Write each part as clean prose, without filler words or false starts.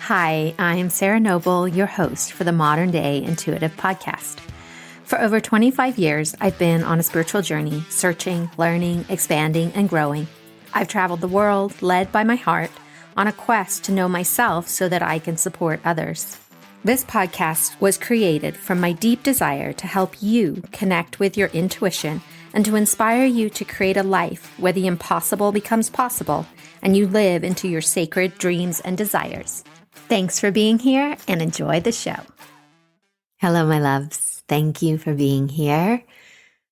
Hi, I'm Sarah Noble, your host for the Modern Day Intuitive podcast. For over 25 years, I've been on a spiritual journey, searching, learning, expanding, and growing. I've traveled the world, led by my heart, on a quest to know myself so that I can support others. This podcast was created from my deep desire to help you connect with your intuition and to inspire you to create a life where the impossible becomes possible and you live into your sacred dreams and desires. Thanks for being here and enjoy the show. Hello, my loves. Thank you for being here.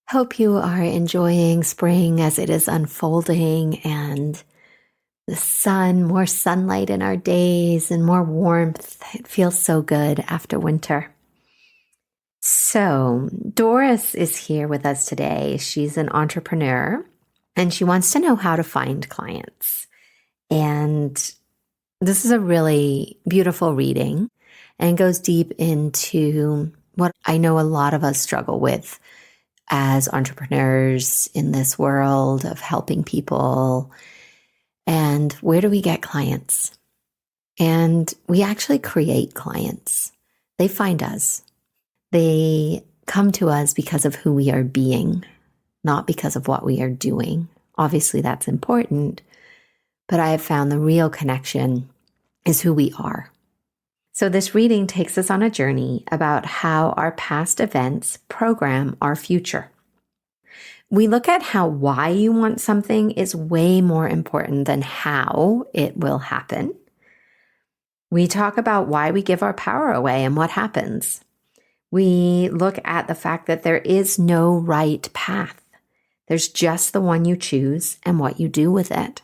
Hope you are enjoying spring as it is unfolding and the sun, more sunlight in our days and more warmth. It feels so good after winter. So, Doris is here with us today. She's an entrepreneur and she wants to know how to find clients. And this is a really beautiful reading and goes deep into what I know a lot of us struggle with as entrepreneurs in this world of helping people. And where do we get clients? And we actually create clients. They find us. They come to us because of who we are being, not because of what we are doing. Obviously, that's important. But I have found the real connection is who we are. So this reading takes us on a journey about how our past events program our future. We look at how why you want something is way more important than how it will happen. We talk about why we give our power away and what happens. We look at the fact that there is no right path. There's just the one you choose and what you do with it.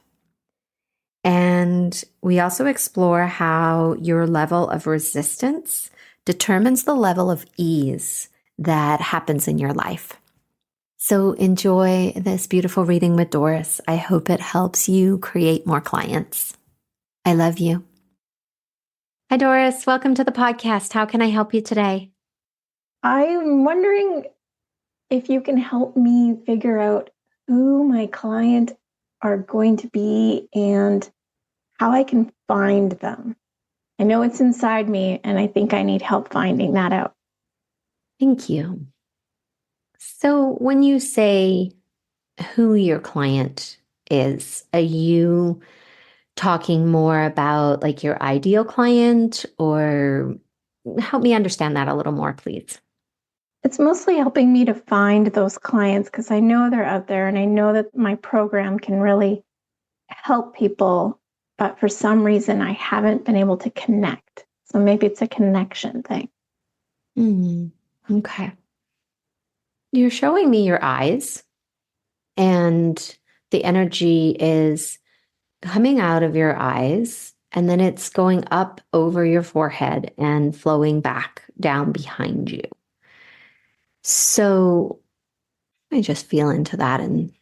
And we also explore how your level of resistance determines the level of ease that happens in your life. So enjoy this beautiful reading with Doris. I hope it helps you create more clients. I love you. Hi, Doris. Welcome to the podcast. How can I help you today? I'm wondering if you can help me figure out who my client are going to be and how I can find them. I know it's inside me, and I think I need help finding that out. Thank you. So when you say who your client is, are you talking more about like your ideal client, or help me understand that a little more, please? It's mostly helping me to find those clients because I know they're out there and I know that my program can really help people, but for some reason I haven't been able to connect. So maybe it's a connection thing. Okay. You're showing me your eyes, and the energy is coming out of your eyes, and then it's going up over your forehead and flowing back down behind you. So I just feel into that and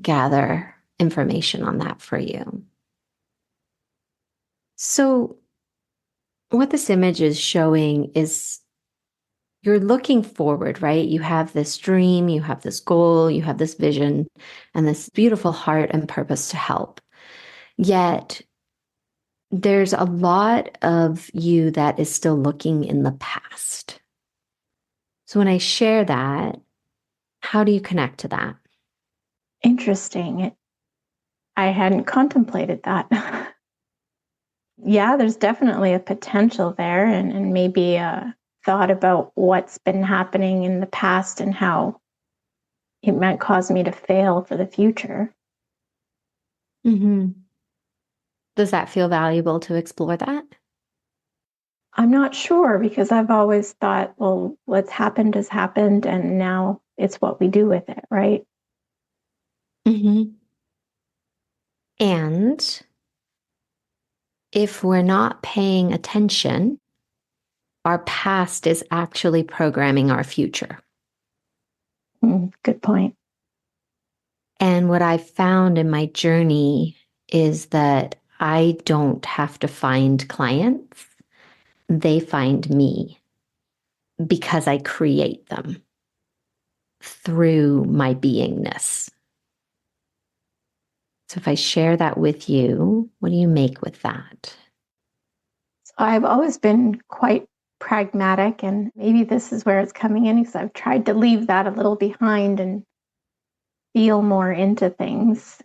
gather information on that for you. So what this image is showing is you're looking forward, right? You have this dream, you have this goal, you have this vision, and this beautiful heart and purpose to help. Yet there's a lot of you that is still looking in the past. So when I share that, how do you connect to that? Interesting. I hadn't contemplated that. Yeah, there's definitely a potential there, and maybe a thought about what's been happening in the past and how it might cause me to fail for the future. Does that feel valuable to explore that? I'm not sure because I've always thought, well, what's happened has happened, and now it's what we do with it, right? And if we're not paying attention, our past is actually programming our future. Good point. And what I've found in my journey is that I don't have to find clients. They find me because I create them through my beingness. So if I share that with you, what do you make with that? I've always been quite pragmatic, and maybe this is where it's coming in because I've tried to leave that a little behind and feel more into things.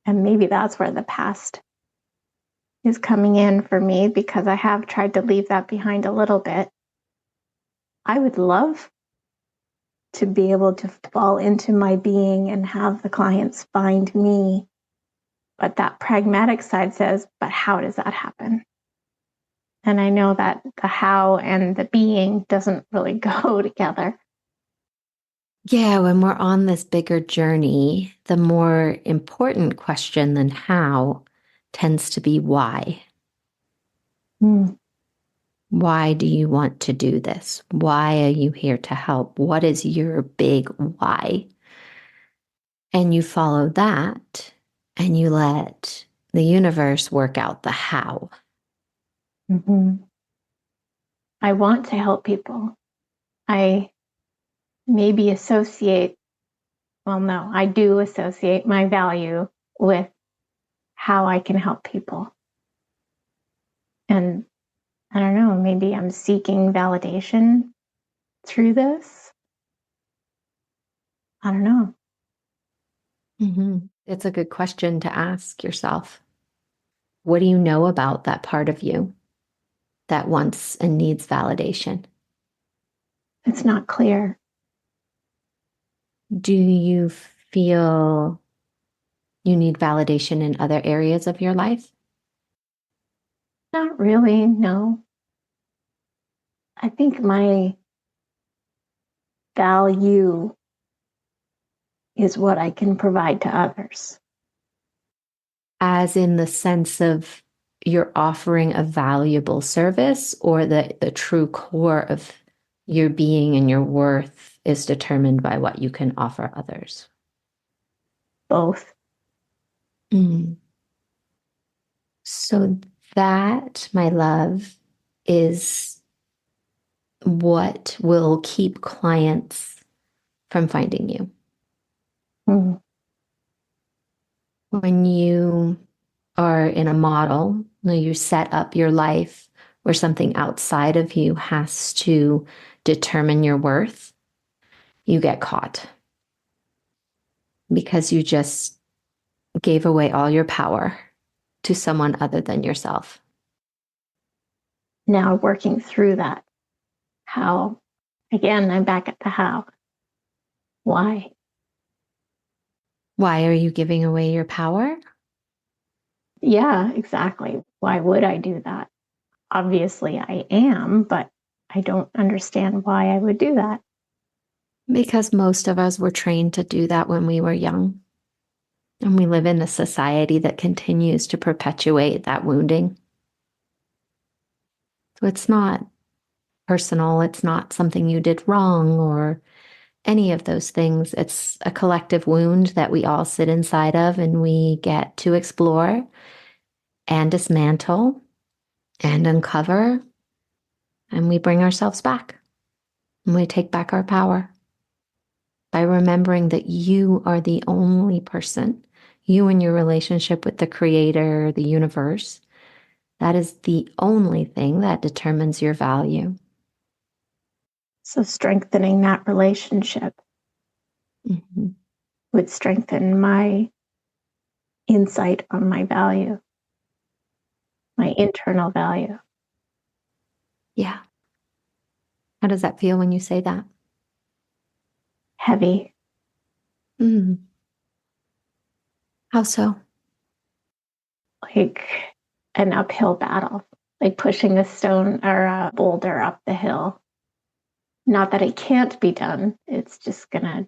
And maybe that's where the past is coming in for me because I have tried to leave that behind a little bit. I would love to be able to fall into my being and have the clients find me. But that pragmatic side says, but how does that happen? And I know that the how and the being doesn't really go together. Yeah, when we're on this bigger journey, the more important question than how tends to be why. Mm. Why do you want to do this? Why are you here to help? What is your big why? And you follow that and you let the universe work out the how. Mm-hmm. I want to help people. I maybe I do associate my value with how I can help people. And I don't know, maybe I'm seeking validation through this. I don't know. Mm-hmm. It's a good question to ask yourself. What do you know about that part of you that wants and needs validation? It's not clear. Do you feel you need validation in other areas of your life? Not really, no. I think my value is what I can provide to others. As in the sense of you're offering a valuable service, or the true core of your being and your worth is determined by what you can offer others? Both. Mm. So that, my love, is what will keep clients from finding you. Mm. When you are in a model, you set up your life where something outside of you has to determine your worth, you get caught because you just gave away all your power to someone other than yourself. Now working through that. How? Again, I'm back at the how. Why? Why are you giving away your power? Yeah, exactly. Why would I do that? Obviously, I am, but I don't understand why I would do that. Because most of us were trained to do that when we were young. And we live in a society that continues to perpetuate that wounding. So it's not personal, it's not something you did wrong or any of those things. It's a collective wound that we all sit inside of and we get to explore and dismantle and uncover. And we bring ourselves back and we take back our power by remembering that you are the only person, you and your relationship with the creator, the universe, that is the only thing that determines your value. So strengthening that relationship Mm-hmm. would strengthen my insight on my value, my internal value. Yeah. How does that feel when you say that? Heavy. Mm. How so? Like an uphill battle, like pushing a stone or a boulder up the hill. Not that it can't be done, it's just gonna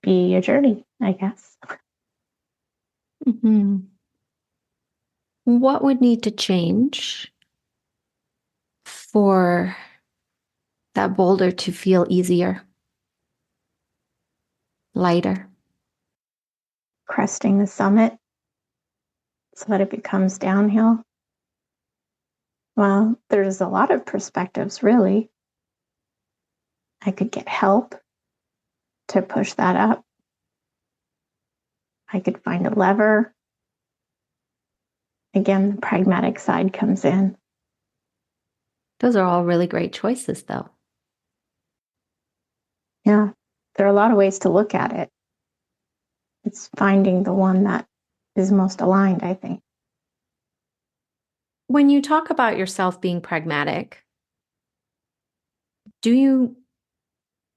be a journey, I guess. Mm-hmm. What would need to change for that boulder to feel easier, lighter? Cresting the summit so that it becomes downhill. Well, there's a lot of perspectives, really. I could get help to push that up. I could find a lever. Again, the pragmatic side comes in. Those are all really great choices, though. Yeah, there are a lot of ways to look at it. It's finding the one that is most aligned, I think. When you talk about yourself being pragmatic, do you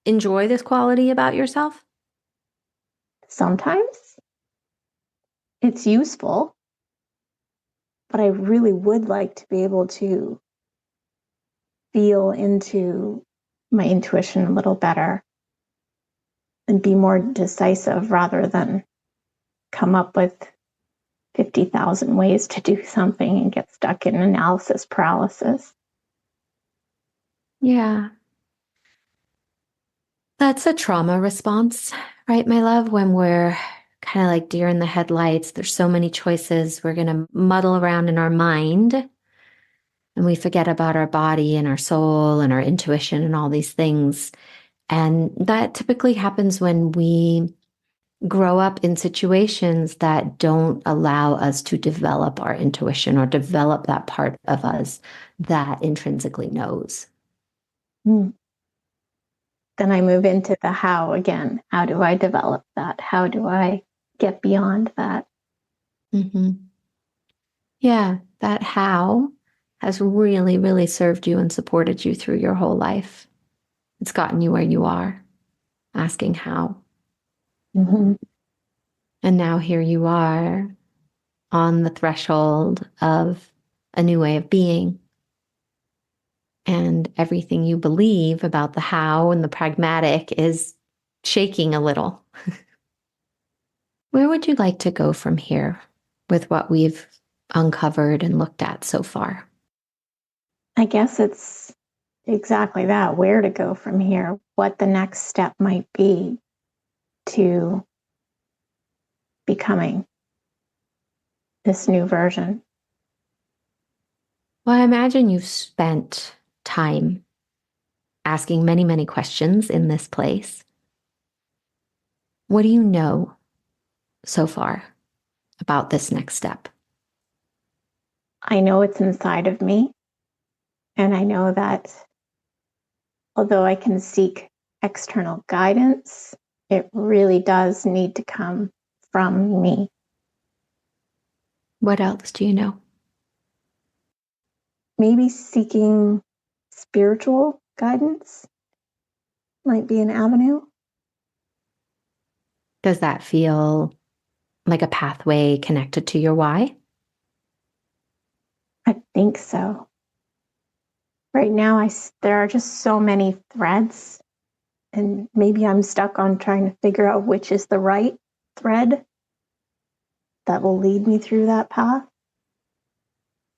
enjoy this quality about yourself? Sometimes it's useful, but I really would like to be able to feel into my intuition a little better and be more decisive rather than come up with 50,000 ways to do something and get stuck in analysis paralysis. Yeah. That's a trauma response, right, my love? When we're kind of like deer in the headlights, there's so many choices. We're going to muddle around in our mind and we forget about our body and our soul and our intuition and all these things. And that typically happens when we grow up in situations that don't allow us to develop our intuition or develop that part of us that intrinsically knows. Mm. Then I move into the how again. How do I develop that? How do I get beyond that? Mm-hmm. Yeah, that how has really, really served you and supported you through your whole life. It's gotten you where you are, asking how. Mm-hmm. And now here you are on the threshold of a new way of being. And everything you believe about the how and the pragmatic is shaking a little. Where would you like to go from here with what we've uncovered and looked at so far? I guess it's exactly that, where to go from here, what the next step might be to becoming this new version. Well, I imagine you've spent time asking many, many questions in this place. What do you know so far about this next step? I know it's inside of me, and I know that although I can seek external guidance, it really does need to come from me. What else do you know? Maybe seeking spiritual guidance might be an avenue. Does that feel like a pathway connected to your why? I think so. Right now, there are just so many threads, and maybe I'm stuck on trying to figure out which is the right thread that will lead me through that path.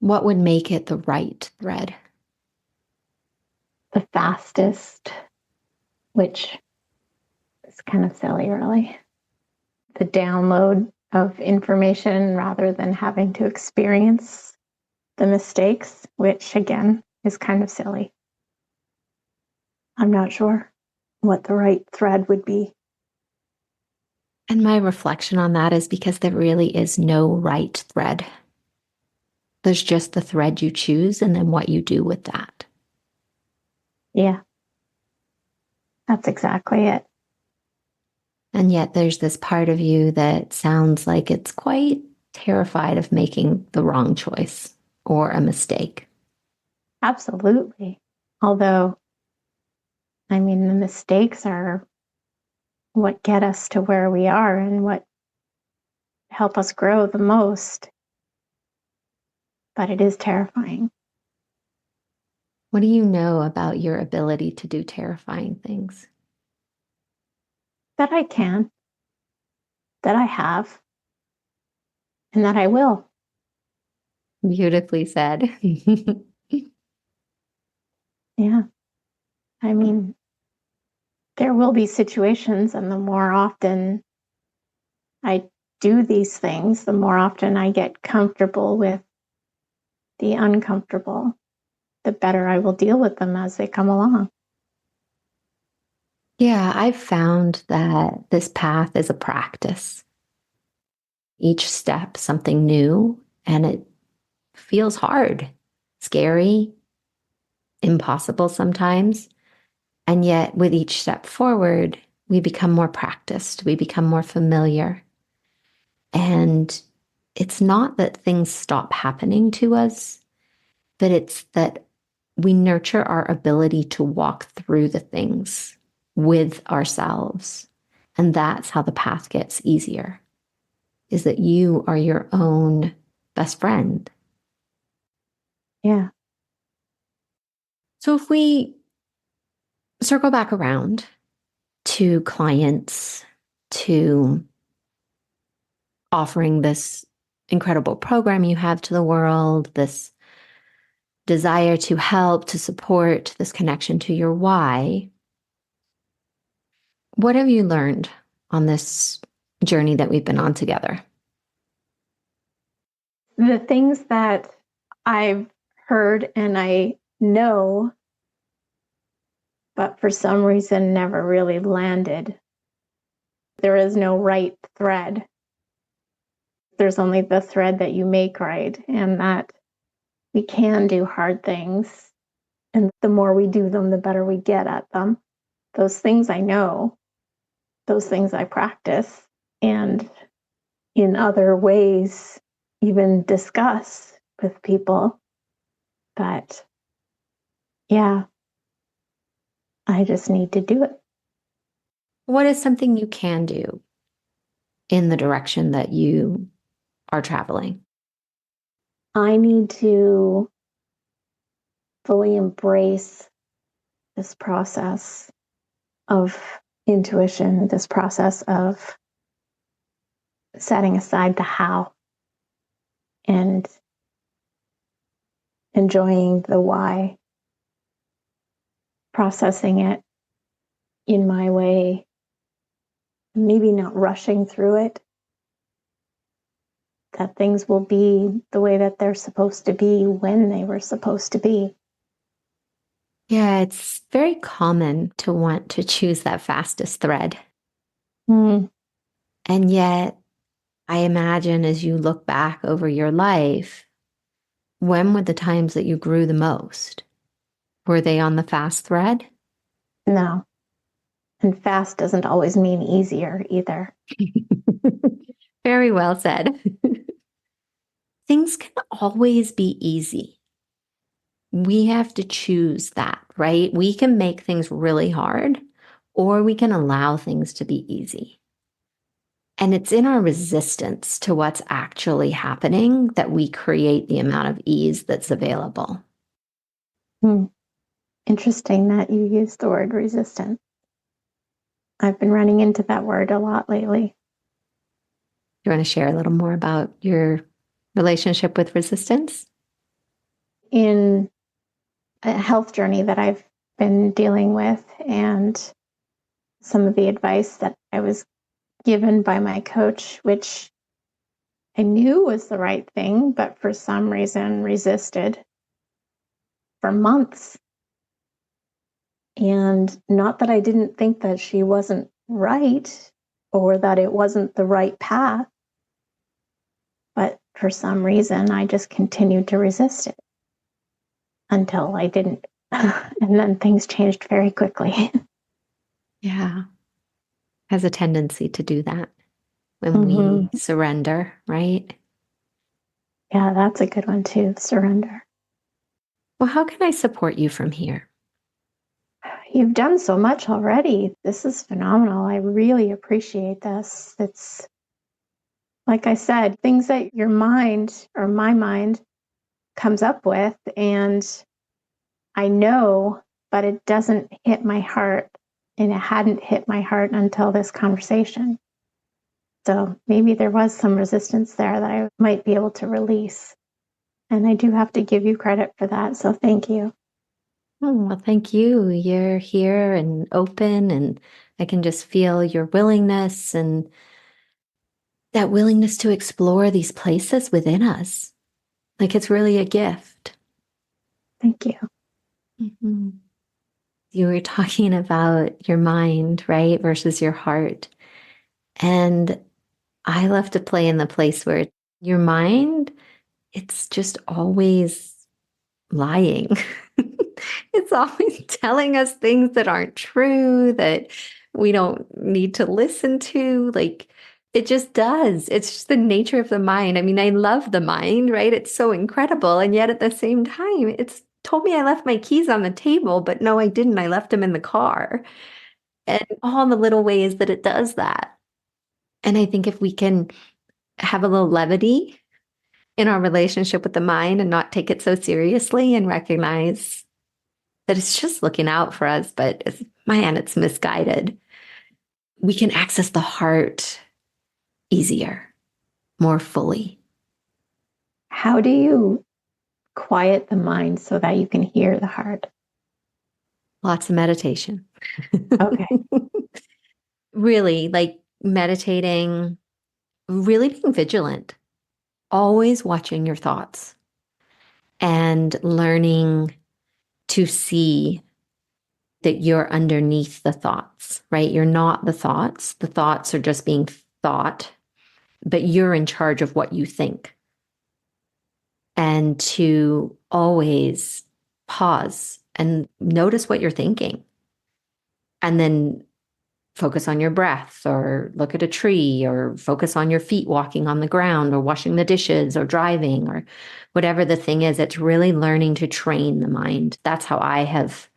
What would make it the right thread? The fastest, which is kind of silly, really. The download of information rather than having to experience the mistakes, which again is kind of silly. I'm not sure what the right thread would be. And my reflection on that is because there really is no right thread. There's just the thread you choose and then what you do with that. Yeah, that's exactly it. And yet there's this part of you that sounds like it's quite terrified of making the wrong choice or a mistake. Absolutely. Although, I mean, the mistakes are what get us to where we are and what help us grow the most. But it is terrifying. What do you know about your ability to do terrifying things? That I can, that I have, and that I will. Beautifully said. Yeah. I mean, there will be situations, and the more often I do these things, the more often I get comfortable with the uncomfortable, the better I will deal with them as they come along. Yeah, I've found that this path is a practice. Each step, something new, and it feels hard, scary, impossible sometimes. And yet, with each step forward, we become more practiced, we become more familiar. And it's not that things stop happening to us, but it's that we nurture our ability to walk through the things with ourselves. And that's how the path gets easier, is that you are your own best friend. Yeah. So if we circle back around to clients, to offering this incredible program you have to the world, this desire to help, to support, this connection to your why, what have you learned on this journey that we've been on together? The things that I've heard and I know, but for some reason never really landed. There is no right thread. There's only the thread that you make right, and that we can do hard things. And the more we do them, the better we get at them. Those things I know, those things I practice, and in other ways, even discuss with people. But yeah, I just need to do it. What is something you can do in the direction that you are traveling? I need to fully embrace this process of intuition, this process of setting aside the how and enjoying the why, processing it in my way, maybe not rushing through it, that things will be the way that they're supposed to be when they were supposed to be. Yeah, it's very common to want to choose that fastest thread. Mm. And yet, I imagine as you look back over your life, when were the times that you grew the most? Were they on the fast thread? No. And fast doesn't always mean easier either. Very well said. Things can always be easy. We have to choose that, right? We can make things really hard, or we can allow things to be easy. And it's in our resistance to what's actually happening that we create the amount of ease that's available. Mm. Interesting that you used the word resistant. I've been running into that word a lot lately. You want to share a little more about your relationship with resistance? In a health journey that I've been dealing with, and some of the advice that I was given by my coach, which I knew was the right thing, but for some reason resisted for months. And not that I didn't think that she wasn't right or that it wasn't the right path, but for some reason I just continued to resist it until I didn't. And then things changed very quickly. Yeah. Has a tendency to do that when we Mm-hmm. surrender, right? Yeah, that's a good one too. Surrender. Well, how can I support you from here? You've done so much already. This is phenomenal. I really appreciate this. It's like I said, things that your mind or my mind comes up with, and I know, but it doesn't hit my heart. And it hadn't hit my heart until this conversation. So maybe there was some resistance there that I might be able to release. And I do have to give you credit for that. So thank you. Oh, well, thank you. You're here and open, and I can just feel your willingness and that willingness to explore these places within us. Like it's really a gift. Thank you. Mm-hmm. You were talking about your mind, right, versus your heart. And I love to play in the place where your mind, it's just always lying. It's always telling us things that aren't true, that we don't need to listen to. Like, it just does. It's just the nature of the mind. I mean, I love the mind, right? It's so incredible. And yet at the same time, it's told me I left my keys on the table, but no, I didn't. I left them in the car. And all the little ways that it does that. And I think if we can have a little levity in our relationship with the mind and not take it so seriously and recognize that it's just looking out for us, but man, it's misguided. We can access the heart easier, more fully. How do you quiet the mind so that you can hear the heart? Lots of meditation. Okay. Really, like meditating, really being vigilant, always watching your thoughts and learning to see that you're underneath the thoughts, right? You're not the thoughts. The thoughts are just being thought, but you're in charge of what you think. And to always pause and notice what you're thinking. And then focus on your breath, or look at a tree, or focus on your feet walking on the ground, or washing the dishes, or driving, or whatever the thing is. It's really learning to train the mind. That's how I have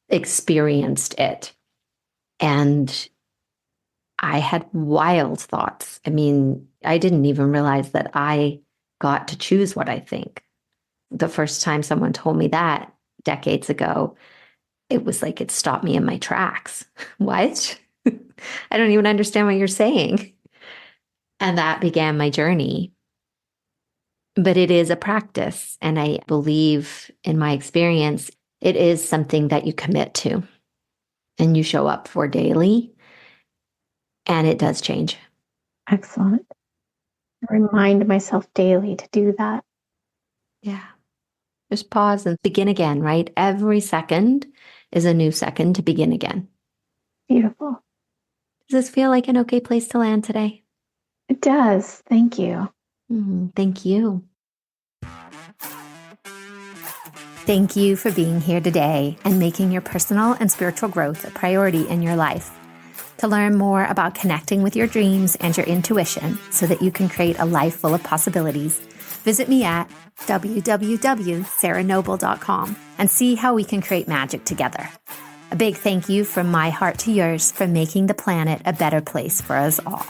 experienced it. And I had wild thoughts. I mean, I didn't even realize that I got to choose what I think. The first time someone told me that decades ago, it was like it stopped me in my tracks. What? I don't even understand what you're saying. And that began my journey. But it is a practice. And I believe, in my experience, it is something that you commit to and you show up for daily. And it does change. Excellent. I remind myself daily to do that. Yeah. Just pause and begin again, right? Every second is a new second to begin again. Beautiful. Does this feel like an okay place to land today? It does. Thank you. Thank you. Thank you for being here today and making your personal and spiritual growth a priority in your life. To learn more about connecting with your dreams and your intuition so that you can create a life full of possibilities, visit me at www.sarahnoble.com and see how we can create magic together. A big thank you from my heart to yours for making the planet a better place for us all.